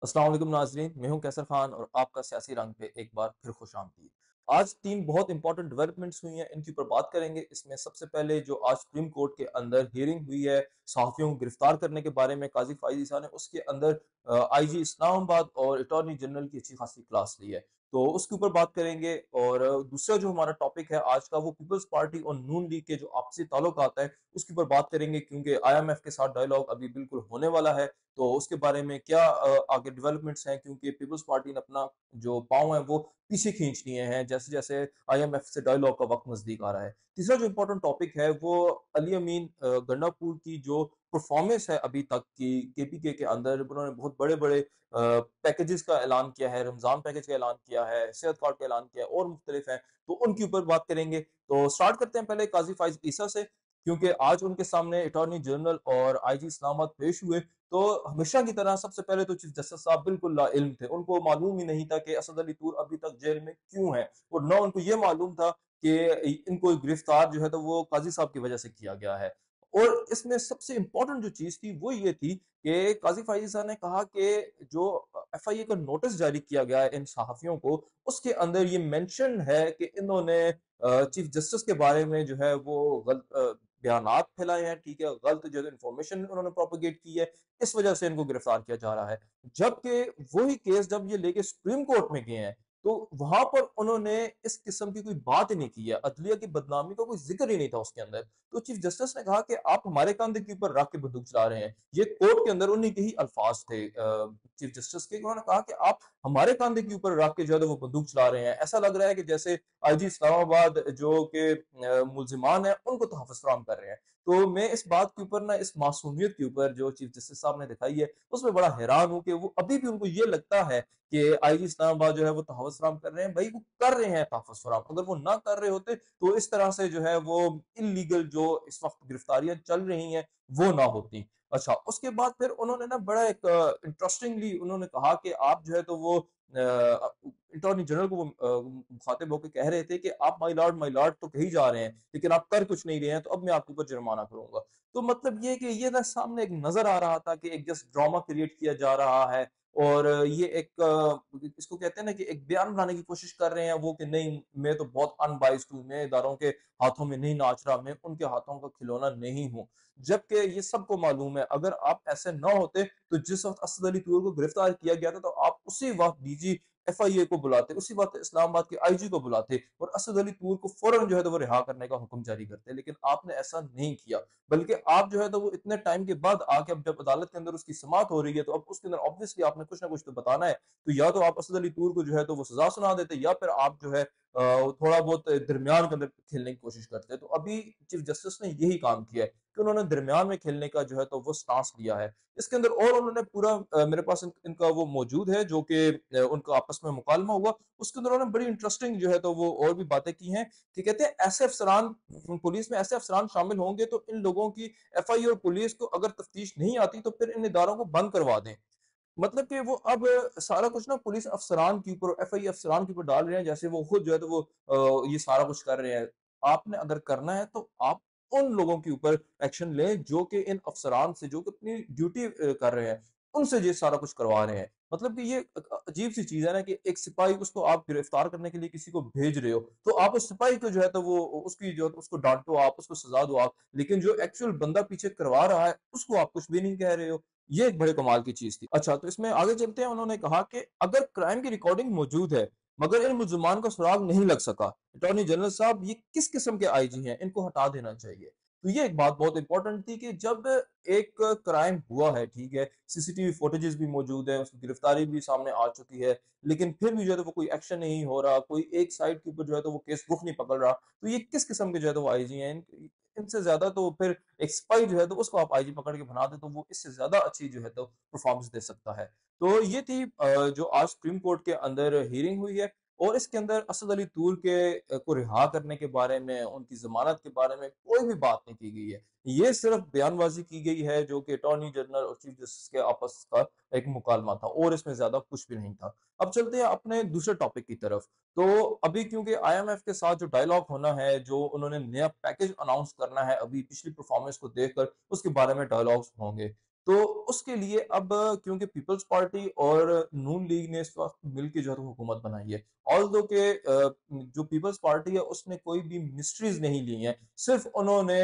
अस्सलाम वालेकुम नाज़रीन, मैं हूं कैसर खान और आपका सियासी रंग पे एक बार फिर खुशामदीद। आज 3 बहुत इंपॉर्टेंट डेवलपमेंट्स हुई हैं, इनके ऊपर बात करेंगे। इसमें सबसे पहले जो आज सुप्रीम कोर्ट के अंदर हियरिंग हुई है, सहाफ़ियों को गिरफ्तार करने के बारे में काज़ी फ़ाइज़ ईसा ने उसके अंदर आईजी इस्लामाबाद और अटॉर्नी जनरल की अच्छी खासी क्लास ली है। तो उसके ऊपर बात करेंगे और दूसरा जो हमारा टॉपिक है आज का वो पीपल्स पार्टी और नून लीग के जो आपसी ताल्लुकात है, उसके ऊपर बात करेंगे क्योंकि आईएमएफ के साथ डायलॉग अभी बिल्कुल होने वाला है। तो उसके बारे में क्या आगे डेवलपमेंट्स हैं क्योंकि पीपल्स पार्टी ने अपना जो पाँव है वो पीछे खींच लिए हैं जैसे-जैसे आईएमएफ से डायलॉग का वक़्त नज़दीक आ रहा है। तीसरा जो इम्पोर्टेंट टॉपिक है वो अली अमीन गंडापुर की जो परफॉर्मेंस है अभी तक की केपीके के अंदर उन्होंने बहुत बड़े-बड़े पैकेजेस का ऐलान किया है, रमज़ान पैकेज का ऐलान किया है, सेहत कार्ड का ऐलान किया है और मुख्तलिफ हैं, तो उनके ऊपर बात करेंगे। तो स्टार्ट करते हैं पहले काज़ी फ़ाइज़ ईसा से क्योंकि आज उनके सामने अटॉर्नी जनरल और आईजी इस्लामाबाद पेश हुए तो हमेशा की तरह सबसे पहले तो चीफ जस्टिस साहब बिल्कुल लाइल्म थे। उनको मालूम ही नहीं था कि असद अली तूर अभी तक जेल में क्यों है और ना उनको ये मालूम था कि इनको गिरफ्तार जो है तो वो काजी साहब की वजह से किया गया है। और इसमें सबसे इंपॉर्टेंट जो चीज थी वो ये थी कि काजी फाइजी साहब ने कहा कि जो एफआईए का नोटिस जारी किया गया है इन सहाफियों को उसके अंदर ये मेंशन है कि इन्होंने चीफ जस्टिस के बारे में जो है वो गलत बयानात फैलाए हैं, ठीक है, गलत जो है इन्फॉर्मेशन उन्होंने प्रोपेगेट की है, इस वजह से इनको गिरफ्तार किया जा रहा है। जबकि वही केस जब ये लेके सुप्रीम कोर्ट में गए हैं, तो वहां पर उन्होंने इस किस्म की कोई बात ही नहीं की है, अदलिया की बदनामी का कोई जिक्र ही नहीं था उसके अंदर। तो चीफ जस्टिस ने कहा कि आप हमारे कंधे के ऊपर रख के बंदूक चला रहे हैं। ये कोर्ट के अंदर उन्हीं के ही अल्फाज थे चीफ जस्टिस के, उन्होंने कहा कि आप हमारे कंधे के ऊपर रख के जो है वो बंदूक चला रहे हैं। ऐसा लग रहा है कि जैसे आईजी इस्लामाबाद जो के मुलजिमान है उनको तहफ़्फ़ुज़ फराहम कर रहे हैं। तो मैं इस बात के ऊपर ना इस मासूमियत के ऊपर जो चीफ जस्टिस साहब ने दिखाई है उसमें बड़ा हैरान हूँ कि वो अभी भी उनको ये लगता है कि आईजी इस्लामाबाद जो है वो तहफ़्फ़ुज़ फराहम कर रहे हैं। भाई वो कर रहे हैं तहफ़्फ़ुज़ फराहम, अगर वो ना कर रहे होते तो इस तरह से जो है वो इल्लीगल जो इस वक्त गिरफ्तारियां चल रही हैं वो ना होती। अच्छा, उसके बाद फिर उन्होंने ना बड़ा एक इंटरेस्टिंगली उन्होंने कहा कि आप जो है तो वो अटॉर्नी जनरल को वो मुखातिब होकर कह रहे थे कि आप माय लॉर्ड तो कही जा रहे हैं लेकिन आप कर कुछ नहीं रहे हैं, तो अब मैं आपके ऊपर जुर्माना करूंगा। तो मतलब ये कि ये ना सामने एक नजर आ रहा था कि एक जस्ट ड्रामा क्रिएट किया जा रहा है और ये एक इसको कहते हैं ना कि एक बयान बनाने की कोशिश कर रहे हैं वो कि नहीं मैं तो बहुत अनबाइस्ड हूँ, मैं इदारों के हाथों में नहीं नाच रहा, मैं उनके हाथों का खिलौना नहीं हूँ। जबकि ये सबको मालूम है अगर आप ऐसे ना होते तो जिस वक्त असद अली तूर को गिरफ्तार किया गया था तो आप उसी वक्त डीजी एफआईए को बुलाते, उसी वक्त इस्लामाबाद के आईजी को बुलाते और असद अली तूर को फौरन जो है तो वो रिहा करने का हुक्म जारी करते, लेकिन आपने ऐसा नहीं किया। बल्कि आप जो है तो वो इतने टाइम के बाद आके अब जब अदालत के अंदर उसकी समाअत हो रही है तो अब उसके अंदर ऑब्वियसली आपने कुछ ना कुछ तो बताना है। तो या तो आप असद अली तूर को जो है तो वो सजा सुना देते या फिर आप जो है थोड़ा बहुत दरमियान के अंदर खेलने की कोशिश करते हैं। तो अभी चीफ जस्टिस ने यही काम किया है कि उन्होंने दरमियान में खेलने का जो है तो वो स्टांस लिया है। इसके अंदर और उन्होंने पूरा मेरे पास इनका वो मौजूद है जो कि उनका आपस में मुकालमा हुआ। उसके अंदर उन्होंने बड़ी इंटरेस्टिंग जो है तो वो और भी बातें की हैं कि कहते हैं ऐसे अफसरान पुलिस में ऐसे अफसरान शामिल होंगे तो इन लोगों की एफआईए और पुलिस को अगर तफ्तीश नहीं आती तो फिर इन इदारों को बंद करवा दें। मतलब कि वो अब सारा कुछ ना पुलिस अफसरान के ऊपर एफआईए अफसरान के ऊपर डाल रहे हैं जैसे वो खुद जो है तो वो ये सारा कुछ कर रहे हैं। आपने अगर करना है तो आप उन लोगों के ऊपर एक्शन लें जो कि इन अफसरान से जो कि अपनी ड्यूटी कर रहे हैं, उनसे ये सारा कुछ करवा रहे हैं। मतलब कि ये अजीब सी चीज है ना कि एक सिपाही उसको आप गिरफ्तार करने के लिए किसी को भेज रहे हो, तो आप उस सिपाही को जो है तो वो उसकी जो उसको डांटो आप, उसको सजा दो आप, लेकिन जो एक्चुअल बंदा पीछे करवा रहा है उसको आप कुछ भी नहीं कह रहे हो। ये एक बड़े कमाल की चीज थी। अच्छा, तो इसमें आगे चलते हैं। उन्होंने कहा कि अगर क्राइम की रिकॉर्डिंग मौजूद है मगर इन मुलजमान का सुराग नहीं लग सका, अटॉर्नी जनरल साहब ये किस किस्म के आईजी हैं, इनको हटा देना चाहिए। तो ये एक बात बहुत इंपॉर्टेंट थी कि जब एक क्राइम हुआ है, ठीक है, सीसीटीवी फुटेजेस भी मौजूद है, उसकी गिरफ्तारी भी सामने आ चुकी है, लेकिन फिर भी जो है तो वो कोई एक्शन नहीं हो रहा, कोई एक साइड के ऊपर जो है तो वो केस रुख नहीं पकड़ रहा, तो ये किस किस्म के जो है तो वो आईजी हैं। इनसे ज्यादा तो फिर एक स्पाई जो है तो उसको आप आईजी पकड़ के बना दे तो वो इससे ज्यादा अच्छी जो है तो परफॉर्मेंस दे सकता है। तो ये थी जो आज सुप्रीम कोर्ट के अंदर हियरिंग हुई है और इसके अंदर असद अली तूर के को रिहा करने के बारे में, उनकी जमानत के बारे में कोई भी बात नहीं की गई है। ये सिर्फ बयानबाजी की गई है जो कि अटॉर्नी जनरल और चीफ जस्टिस के आपस का एक मुकालमा था और इसमें ज्यादा कुछ भी नहीं था। अब चलते हैं अपने दूसरे टॉपिक की तरफ। तो अभी क्योंकि आईएमएफ के साथ जो डायलॉग होना है, जो उन्होंने नया पैकेज अनाउंस करना है, अभी पिछली परफॉर्मेंस को देखकर उसके बारे में डायलॉग्स होंगे। तो उसके लिए अब क्योंकि पीपल्स पार्टी और नून लीग ने इस वक़्त मिलके जो है तो हुकूमत बनाई है। ऑल्दो के जो पीपल्स पार्टी है उसने कोई भी मिनिस्ट्रीज़ नहीं ली हैं। सिर्फ़ उन्होंने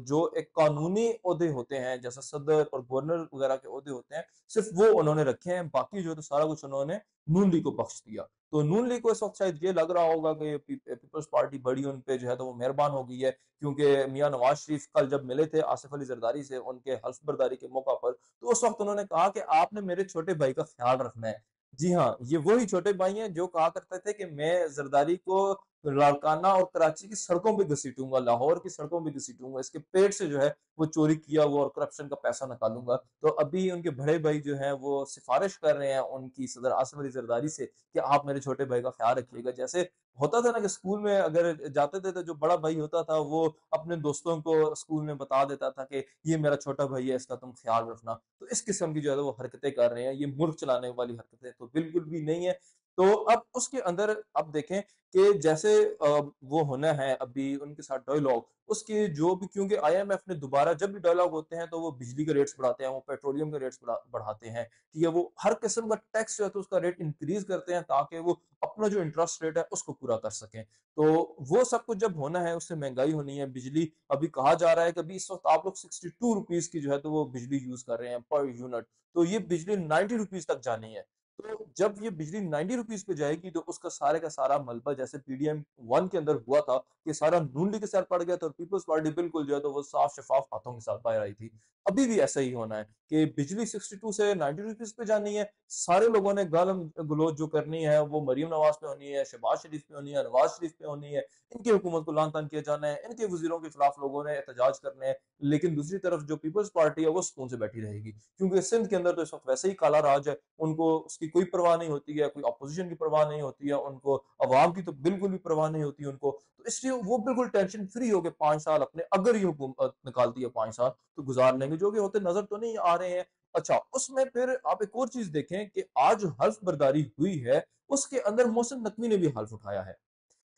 जो एक कानूनी ओहदे होते हैं जैसे सदर और गवर्नर वगैरह के ओहदे होते हैं, सिर्फ़ वो उन्होंने रखे हैं। बाकी जो है तो सारा कुछ उन्होंने नून लीग को बख्श दिया। तो नून लीग को इस वक़्त शायद ये लग रहा होगा कि पीपल्स पार्टी बड़ी उन पे जो है तो वो मेहरबान हो गई है, क्योंकि मियाँ नवाज़ शरीफ कल जब मिले थे आसिफ अली ज़रदारी से उनके हल्फ बर्दारी के मौका पर, तो उस वक़्त उन्होंने कहा कि आपने मेरे छोटे भाई का ख़्याल रखना है। जी हाँ, ये वही छोटे भाई हैं जो कहा करते थे कि मैं ज़रदारी को लाड़काना और कराची की सड़कों पे घसीटूँगा, लाहौर की सड़कों पे घसीटूँगा, इसके पेट से जो है वो चोरी किया हुआ और करप्शन का पैसा निकालूँगा। तो अभी उनके बड़े भाई जो हैं वो सिफ़ारिश कर रहे हैं उनकी सदर आसिफ अली ज़रदारी से कि आप मेरे छोटे भाई का ख़्याल रखिएगा। जैसे होता था ना कि स्कूल में अगर जाते थे तो जो बड़ा भाई होता था वो अपने दोस्तों को स्कूल में बता देता था कि ये मेरा छोटा भाई है, इसका तुम ख्याल रखना। तो इस किस्म की जो है वो हरकतें कर रहे हैं, ये मुल्क चलाने वाली हरकतें तो बिल्कुल भी नहीं है। तो अब उसके अंदर अब देखें कि जैसे वो होना है अभी उनके साथ डायलॉग, उसके जो भी क्योंकि आईएमएफ ने दोबारा जब भी डायलॉग होते हैं तो वो बिजली के रेट्स बढ़ाते हैं, वो पेट्रोलियम के रेट्स बढ़ाते हैं, ठीक है? वो हर किस्म का टैक्स जो है तो उसका रेट इंक्रीज़ करते हैं ताकि वो अपना जो इंटरेस्ट रेट है उसको पूरा कर सकें। तो वो सब कुछ जब होना है उससे महँगाई होनी है, बिजली अभी कहा जा रहा है कि अभी इस वक़्त आप लोग 62 रुपीज़ की जो है तो वो बिजली यूज़ कर रहे हैं पर यूनिट। तो ये बिजली 90 रुपीज़ तक जानी है। तो जब ये बिजली 90 रुपीज़ पे जाएगी तो उसका सारे का सारा मलबा जैसे पीडीएम 1 के अंदर हुआ था, ये सारा नून लीग के सर पड़ गया था और पीपल्स पार्टी बिल्कुल जो है तो वो साफ-शफ़ाफ हाथों के साथ बाहर आई थी। अभी भी ऐसा ही होना है कि बिजली 62 से 90 रुपीज़ पे जानी है। सारे लोगों ने गालम-गलौच जो करनी है वो मरीम नवाज़ पे होनी है, शहबाज शरीफ पे होनी है, नवाज़ शरीफ पे होनी है। इनकी हुकूमत को लान-तान किया जाना है, इनके वज़ीरों के खिलाफ लोगों ने एहतजाज करने हैं। लेकिन दूसरी तरफ जो पीपल्स पार्टी है वो सुकून से बैठी रहेगी। क्योंकि सिंध के अंदर तो इस वक़्त वैसे ही काला राज है, उनको उसकी कोई परवाह नहीं होती है, कोई ऑपोज़िशन की परवाह नहीं होती है, उनको अवाम की तो बिल्कुल भी परवाह नहीं होती उनको। तो इसलिए वो बिल्कुल टेंशन फ्री हो के 5 साल अपने अगर ये हुकूमत निकालती है 5 साल, तो गुज़ार लेंगे, जो कि होते नज़र तो नहीं आ रहे हैं। अच्छा, उसमें फिर आप एक और चीज़ देखें कि आज जो हल्फ बर्दारी हुई है, उसके अंदर मोहसिन नकवी ने भी हल्फ उठाया है।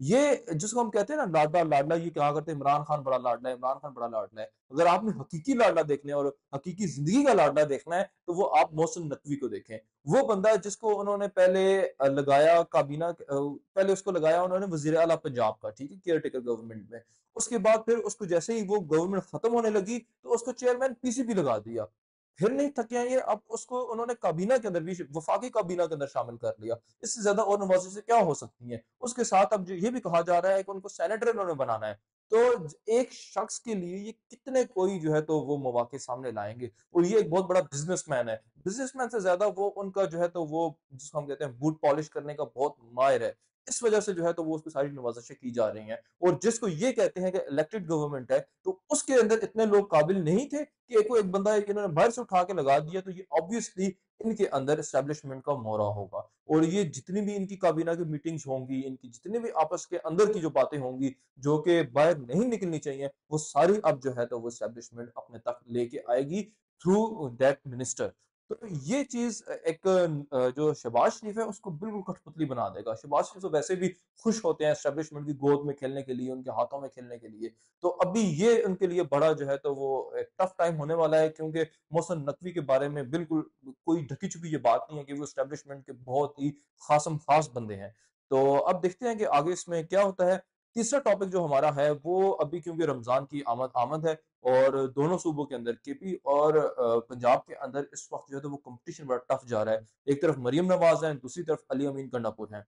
ये जिसको हम कहते हैं ना लाडला लाडला, ये कहा करते हैं इमरान खान बड़ा लाडला है, इमरान खान बड़ा लाडला है। अगर आपने हकीकी लाडला देखना है और हकीकी ज़िंदगी का लाडला देखना है, तो वो आप मोहसिन नकवी को देखें। वो बंदा है जिसको उन्होंने पहले लगाया पहले उसको लगाया उन्होंने वज़ीर आला पंजाब का, ठीक है? केयरटेकर गवर्नमेंट में। उसके बाद फिर उसको जैसे ही वो गवर्नमेंट खत्म होने लगी, तो उसको चेयरमैन पीसीबी लगा दिया। फिर नहीं थके हैं ये, अब उसको उन्होंने काबीना के अंदर भी वफाकी काबीना के अंदर शामिल कर लिया। इससे ज़्यादा और नवाज़ी से क्या हो सकती है? उसके साथ अब जो ये भी कहा जा रहा है कि उनको सेनेटर इन्होंने बनाना है। तो एक शख्स के लिए ये कितने कोई जो है तो वो मौके सामने लाएँगे और ये एक बहुत बड़ा बिज़नेसमैन है। बिज़नेसमैन से ज़्यादा वो उनका जो है तो वो जिसको हम कहते हैं बूट पॉलिश करने का बहुत माहिर है। इस वज़ह से जो है तो वो उसकी सारी नवाज़िशें की जा रही हैं और जिसको ये कहते हैं कि इलेक्टेड गवर्नमेंट है, तो उसके अंदर इतने लोग काबिल नहीं थे कि को एक बंदा इन्होंने बाहर से उठा के लगा दिया, तो ये ऑब्वियसली इनके अंदर एस्टेब्लिशमेंट का मोहरा होगा। और ये जितनी भी इनकी काबीना की मीटिंग्स होंगी, इनकी जितनी भी आपस के अंदर की जो बातें होंगी, जो कि बाहर नहीं निकलनी चाहिए, वो सारी अब जो है तो वो एस्टेब्लिशमेंट अपने तक लेके आएगी थ्रू दैट मिनिस्टर। तो ये चीज़ जो शहबाज शरीफ है उसको बिल्कुल कठपुतली बना देगा। शहबाज शरीफ तो वैसे भी खुश होते हैं एस्टेब्लिशमेंट की गोद में खेलने के लिए, उनके हाथों में खेलने के लिए। तो अभी ये उनके लिए बड़ा जो है तो वो एक टफ टाइम होने वाला है, क्योंकि मोहसिन नकवी के बारे में बिल्कुल कोई ढकी-छुपी ये बात नहीं है कि वो एस्टेब्लिशमेंट के बहुत ही ख़ासम-ख़ास बंदे हैं। तो अब देखते हैं कि आगे इसमें क्या होता है। तीसरा टॉपिक जो हमारा है वो अभी क्योंकि रमज़ान की आमद आमद है और दोनों सूबों के अंदर केपी और पंजाब के अंदर इस वक़्त जो है तो वो कॉम्पिटिशन बड़ा टफ जा रहा है। एक तरफ मरियम नवाज़ हैं, दूसरी तरफ अली अमीन गंडापुर हैं।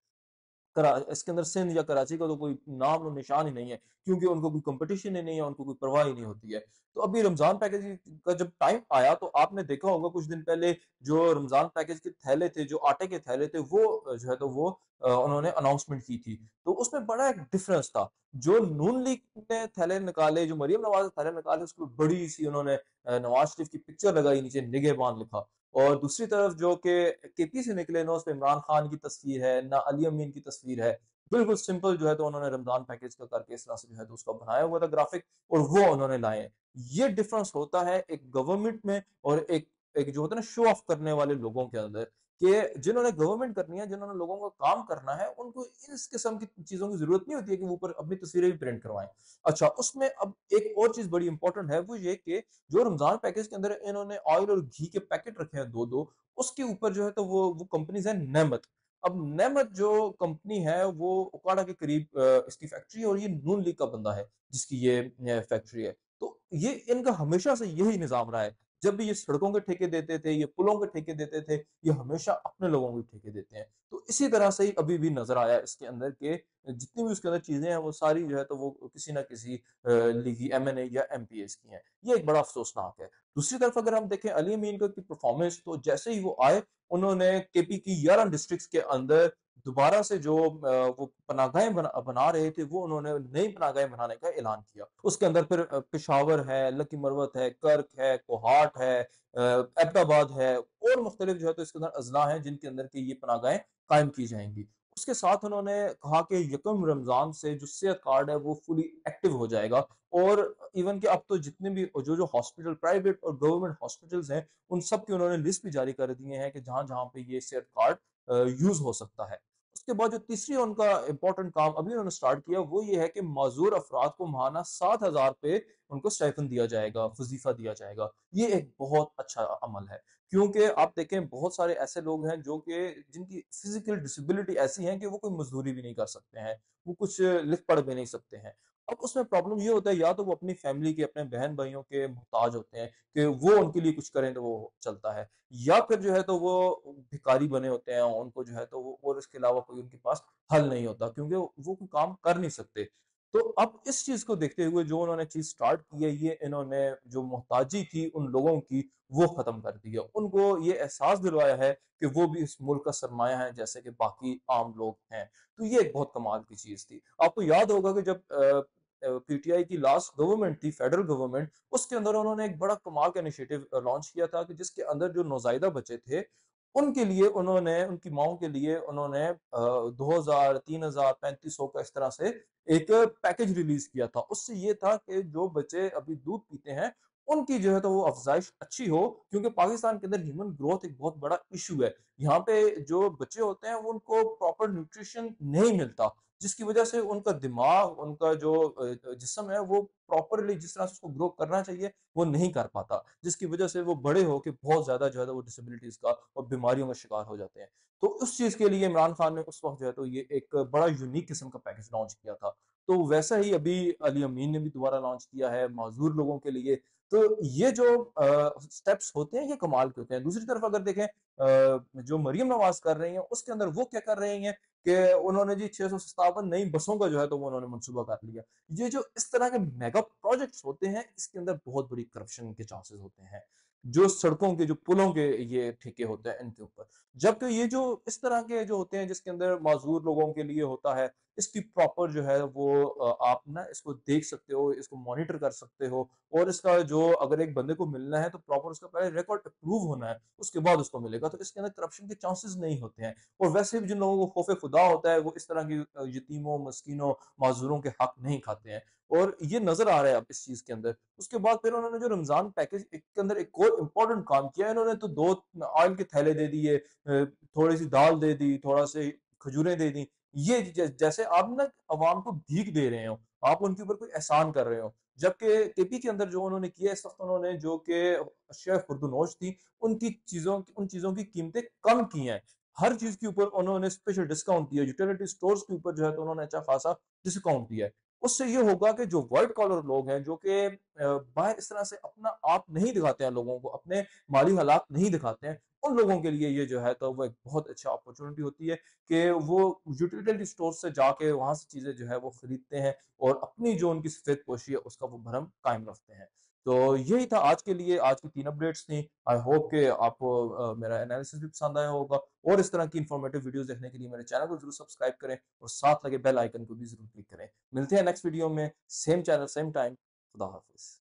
करा इसके अंदर सिंध या कराची का तो कोई नाम और निशान ही नहीं है, क्योंकि उनको कोई कंपटीशन ही नहीं है, उनको कोई परवाह ही नहीं होती है। तो अभी रमज़ान पैकेज का जब टाइम आया तो आपने देखा होगा कुछ दिन पहले जो रमज़ान पैकेज के थैले थे, जो आटे के थैले थे वो जो है तो वो उन्होंने अनाउंसमेंट की थी। तो उसमें बड़ा एक डिफरेंस था। जो नून लीग ने थैले निकाले, जो मरियम नवाज़ ने थैले निकाले, उसको बड़ी-सी उन्होंने नवाज़ शरीफ की पिक्चर लगाई, नीचे निगहबान लिखा। और दूसरी तरफ जो कि केपी से निकले ना उसपे इमरान खान की तस्वीर है, ना अली अमीन की तस्वीर है। बिल्कुल सिंपल जो है तो उन्होंने रमज़ान पैकेज का करके इस तरह से जो है तो उसका बनाया हुआ था ग्राफिक और वो उन्होंने लाए हैं। ये डिफरेंस होता है एक गवर्नमेंट में और एक एक जो होता है ना शो ऑफ करने वाले लोगों के अंदर, कि जिन्होंने गवर्नमेंट करनी है, जिन्होंने लोगों का काम करना है, उनको इस किस्म की चीज़ों की ज़रूरत नहीं होती है कि वो ऊपर अपनी तस्वीरें भी प्रिंट करवाएँ। अच्छा, उसमें अब एक और चीज़ बड़ी इंपॉर्टेंट है, वो ये कि जो रमज़ान पैकेज के अंदर इन्होंने ऑयल और घी के पैकेट रखे हैं 2-2, उसके ऊपर जो है तो वो कंपनीज़ है नेमत। अब नेमत जो कंपनी है, वो उकाड़ा के करीब इसकी फैक्ट्री है और ये नून लीग का बंदा है, जिसकी ये फैक्ट्री है। तो ये इनका हमेशा से यही निज़ाम रहा है। जब भी ये सड़कों के ठेके देते थे, ये पुलों के ठेके देते थे, ये हमेशा अपने लोगों को ठेके देते हैं। तो इसी तरह से ही अभी भी नज़र आया इसके अंदर के जितनी भी उसके अंदर चीज़ें हैं, वो सारी जो है तो वो किसी न किसी लीगी एमएनए या एमपीएस की हैं। ये एक बड़ा अफ़सोसनाक है। दूसरी तरफ अगर हम देखें अली अमीन का की परफ़ॉर्मेंस, तो जैसे ही वो आए, उन्होंने केपी की 11 डिस्ट्रिक्ट्स के अंदर दोबारा से जो वो पनाहगाहें बना रहे थे, वो उन्होंने नई पनाहगाहें बनाने का ऐलान किया। उसके अंदर फिर पेशावर है, लकी मरवत है, कर्क है, कोहाट है, एबटाबाद है और मुख्तलिफ जो है तो इसके अंदर अज़ला हैं जिनके अंदर की ये पनाहगाहें कायम की जाएँगी। उसके साथ उन्होंने कहा कि यकम रमज़ान से जो सेहत कार्ड है वो फुली एक्टिव हो जाएगा और इवन कि अब तो जितने भी जो हॉस्पिटल प्राइवेट और गवर्नमेंट हॉस्पिटल्स हैं, उन सब की उन्होंने लिस्ट भी जारी कर दिए हैं कि जहाँ-जहाँ पे ये सेहत कार्ड यूज़ हो सकता है। उसके बाद जो तीसरी उनका इम्पोर्टेंट काम अभी उन्होंने स्टार्ट किया, वो ये है कि माज़ूर अफ़राद को माहाना 7,000 पे उनको स्टाइपेंड दिया जाएगा, वज़ीफ़ा दिया जाएगा। ये एक बहुत अच्छा अमल है, क्योंकि आप देखें बहुत सारे ऐसे लोग हैं जो कि जिनकी फ़िज़िकल डिसेबिलिटी ऐसी है कि वो कोई मज़दूरी भी नहीं कर सकते हैं, वो कुछ लिख पढ़ भी नहीं सकते हैं। अब उसमें प्रॉब्लम ये होता है, या तो वो अपनी फ़ैमिली के, अपने बहन-भाइयों के मोहताज होते हैं कि वो उनके लिए कुछ करें तो वो चलता है, या फिर जो है तो वो भिखारी बने होते हैं, उनको जो है तो वो और इसके अलावा कोई उनके पास हल नहीं होता क्योंकि वो कोई काम कर नहीं सकते। तो अब इस चीज़ को देखते हुए जो उन्होंने चीज़ स्टार्ट की है, ये इन्होंने जो मोहताजी थी उन लोगों की, वो ख़त्म कर दी है। उनको ये एहसास दिलवाया है कि वो भी इस मुल्क का सरमाया है जैसे कि बाकी आम लोग हैं। तो ये एक बहुत कमाल की चीज़ थी। आपको याद होगा कि जब पीटीआई की लास्ट गवर्नमेंट थी, फेडरल गवर्नमेंट, उसके अंदर उन्होंने एक बड़ा कमाल का इनिशिएटिव लॉन्च किया था कि जिसके अंदर जो नौज़ायदा बच्चे थे, उनके लिए उन्होंने उनकी माँओं के लिए उन्होंने 2000, 3000, 3500 का इस तरह से एक पैकेज रिलीज़ किया था। उससे ये था कि जो बच्चे अभी दूध पीते हैं, उनकी जो है तो वो अफ़ज़ाइश अच्छी हो, क्योंकि पाकिस्तान के अंदर ह्यूमन ग्रोथ एक बहुत बड़ा इश्यू है। यहाँ पे जो बच्चे होते हैं, वो उनको प्रॉपर न्यूट्रिशन नहीं मिलता, जिसकी वजह से उनका दिमाग, उनका जो जिस्म है, वो प्रॉपरली जिस तरह से उसको ग्रो करना चाहिए, वो नहीं कर पाता। जिसकी वजह से वो बड़े होके बहुत ज़्यादा जो है वो डिसेबिलिटीज़ का और बीमारियों का शिकार हो जाते हैं। तो उस चीज़ के लिए इमरान खान ने उस वक़्त जो है तो ये एक बड़ा यूनिक किस्म का पैकेज लॉन्च किया था। तो वैसा ही अभी अली अमीन ने भी दोबारा लॉन्च किया है माज़ूर लोगों के लिए। तो ये जो स्टेप्स होते हैं, ये कमाल के होते हैं। दूसरी तरफ अगर देखें जो मरियम नवाज़ कर रही हैं, उसके अंदर वो क्या कर रही हैं कि उन्होंने जी 657 नई बसों का जो है तो वो उन्होंने मंसूबा कर लिया। ये जो इस तरह के मेगा प्रोजेक्ट्स होते हैं, इसके अंदर बहुत बड़ी करप्शन के चांसेस होते हैं। जो सड़कों के, जो पुलों के ये ठेके होते हैं इनके ऊपर। जबकि ये जो इस तरह के जो होते हैं जिसके अंदर माज़ूर लोगों के लिए होता है, इसकी प्रॉपर जो है वो आप ना इसको देख सकते हो, इसको मॉनिटर कर सकते हो और इसका जो अगर एक बंदे को मिलना है तो प्रॉपर उसका पहले रिकॉर्ड अप्रूव होना है, उसके बाद उसको मिलेगा। तो इसके अंदर करप्शन के चांसेस नहीं होते हैं। और वैसे भी जिन लोगों को खौफ़े खुदा होता है, वो इस तरह की यतीमों, मस्कीनों, माज़ूरों के हक नहीं खाते हैं और ये नज़र आ रहा है अब इस चीज़ के अंदर। उसके बाद फिर उन्होंने जो रमज़ान पैकेज के अंदर एक और इम्पोर्टेंट काम किया है, इन्होंने तो 2 ऑयल के थैले दे दिए, थोड़ी-सी दाल दे दी, थोड़ा-से खजूरें दे दी। ये जैसे आप ना अवाम को भीख दे रहे हो, आप उनके ऊपर कोई एहसान कर रहे हो। जबकि केपी के अंदर जो उन्होंने किया इस वक़्त, उन्होंने जो कि अशिया खुर्दनोश थी, उन चीज़ों की कीमतें कम की हैं। हर चीज़ के ऊपर उन्होंने स्पेशल डिस्काउंट दिया, यूटिलिटी स्टोर्स के ऊपर जो है तो उन्होंने अच्छा खासा डिस्काउंट दिया है। उससे ये होगा कि जो व्हाइट कॉलर लोग हैं, जो कि बाहर इस तरह से अपना आप नहीं दिखाते हैं लोगों को, अपने माली हालात नहीं दिखाते हैं, उन लोगों के लिए ये जो है तो वो एक बहुत अच्छा अपॉर्चुनिटी होती है कि वो यूटिलिटी स्टोर से जाके वहाँ से चीज़ें जो है वो खरीदते हैं और अपनी जो उनकी सफेदपोशी है उसका वो भरम कायम रखते हैं। तो यही था आज के लिए, आज की 3 अपडेट्स थी। आई होप कि आपको मेरा एनालिसिस भी पसंद आया होगा और इस तरह की इन्फॉर्मेटिव वीडियोज़ देखने के लिए मेरे चैनल को ज़रूर सब्सक्राइब करें और साथ लगे बेल आइकन को भी ज़रूर क्लिक करें। मिलते हैं नेक्स्ट वीडियो में, सेम चैनल, सेम टाइम। खुदा हाफ़िज़।